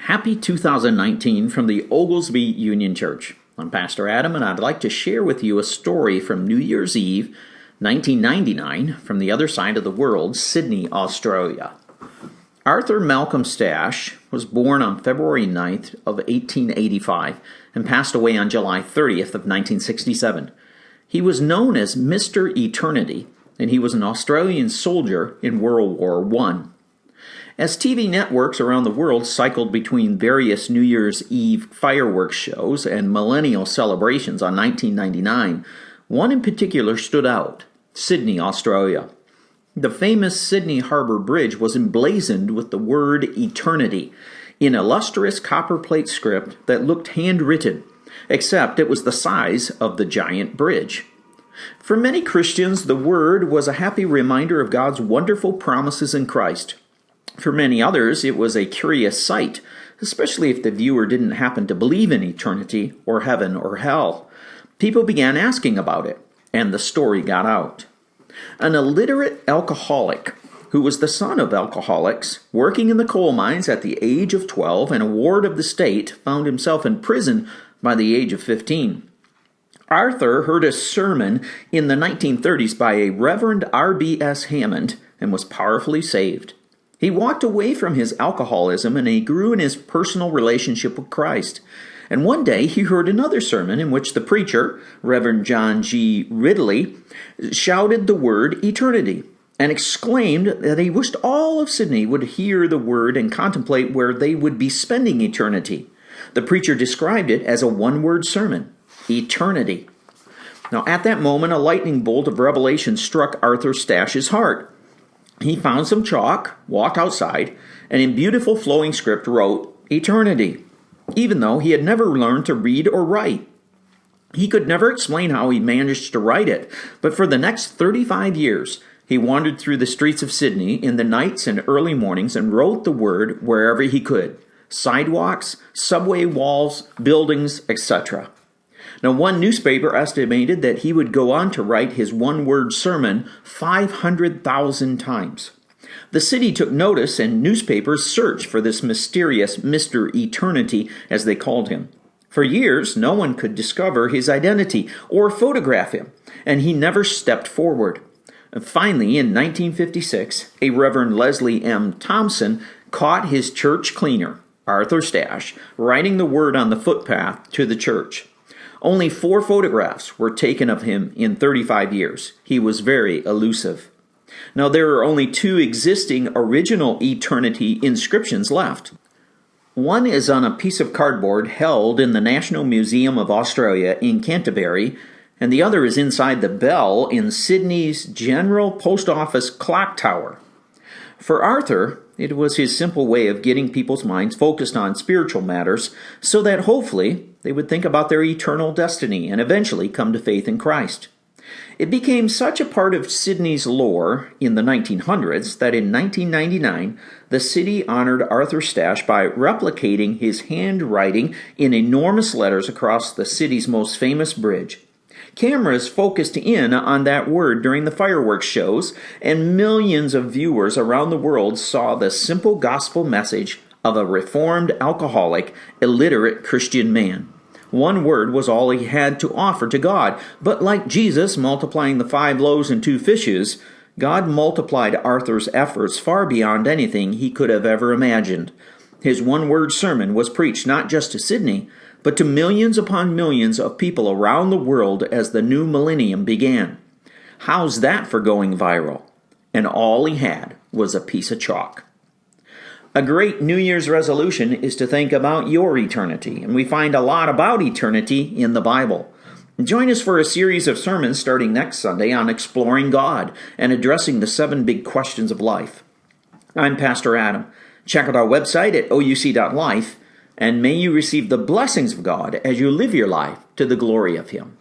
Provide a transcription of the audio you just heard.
Happy 2019 from the Oglesby Union Church. I'm Pastor Adam, and I'd like to share with you a story from New Year's Eve, 1999, from the other side of the world, Sydney, Australia. Arthur Malcom Stace was born on February 9th of 1885 and passed away on July 30th of 1967. He was known as Mr. Eternity, and he was an Australian soldier in World War I. As TV networks around the world cycled between various New Year's Eve fireworks shows and millennial celebrations on 1999, one in particular stood out: Sydney, Australia. The famous Sydney Harbour Bridge was emblazoned with the word eternity in illustrious copperplate script that looked handwritten, except it was the size of the giant bridge. For many Christians, the word was a happy reminder of God's wonderful promises in Christ. For many others, it was a curious sight, especially if the viewer didn't happen to believe in eternity or heaven or hell. People began asking about it, and the story got out. An illiterate alcoholic, who was the son of alcoholics, working in the coal mines at the age of 12 and a ward of the state, found himself in prison by the age of 15. Arthur heard a sermon in the 1930s by a Reverend R.B.S. Hammond and was powerfully saved. He walked away from his alcoholism and he grew in his personal relationship with Christ. And one day he heard another sermon in which the preacher, Reverend John G. Ridley, shouted the word eternity and exclaimed that he wished all of Sydney would hear the word and contemplate where they would be spending eternity. The preacher described it as a one-word sermon: eternity. Now, at that moment, a lightning bolt of revelation struck Arthur Stace's heart. He found some chalk, walked outside, and in beautiful flowing script wrote eternity, even though he had never learned to read or write. He could never explain how he managed to write it, but for the next 35 years, he wandered through the streets of Sydney in the nights and early mornings and wrote the word wherever he could: sidewalks, subway walls, buildings, etc. Now, one newspaper estimated that he would go on to write his one-word sermon 500,000 times. The city took notice, and newspapers searched for this mysterious Mr. Eternity, as they called him. For years, no one could discover his identity or photograph him, and he never stepped forward. Finally, in 1956, a Reverend Leslie M. Thompson caught his church cleaner, Arthur Stace, writing the word on the footpath to the church. Only 4 photographs were taken of him in 35 years. He was very elusive. Now, there are only 2 existing original eternity inscriptions left. One is on a piece of cardboard held in the National Museum of Australia in Canterbury, and the other is inside the bell in Sydney's General Post Office clock tower. For Arthur, it was his simple way of getting people's minds focused on spiritual matters so that hopefully they would think about their eternal destiny and eventually come to faith in Christ. It became such a part of Sydney's lore in the 1900s that in 1999, the city honored Arthur Stace by replicating his handwriting in enormous letters across the city's most famous bridge. Cameras focused in on that word during the fireworks shows, and millions of viewers around the world saw the simple gospel message of a reformed alcoholic, illiterate Christian man. One word was all he had to offer to God, but like Jesus multiplying the 5 loaves and 2 fishes, God multiplied Arthur's efforts far beyond anything he could have ever imagined. His one-word sermon was preached not just to Sydney, but to millions upon millions of people around the world as the new millennium began. How's that for going viral? And all he had was a piece of chalk. A great New Year's resolution is to think about your eternity, and we find a lot about eternity in the Bible. Join us for a series of sermons starting next Sunday on exploring God and addressing the 7 big questions of life. I'm Pastor Adam. Check out our website at ouc.life, and may you receive the blessings of God as you live your life to the glory of Him.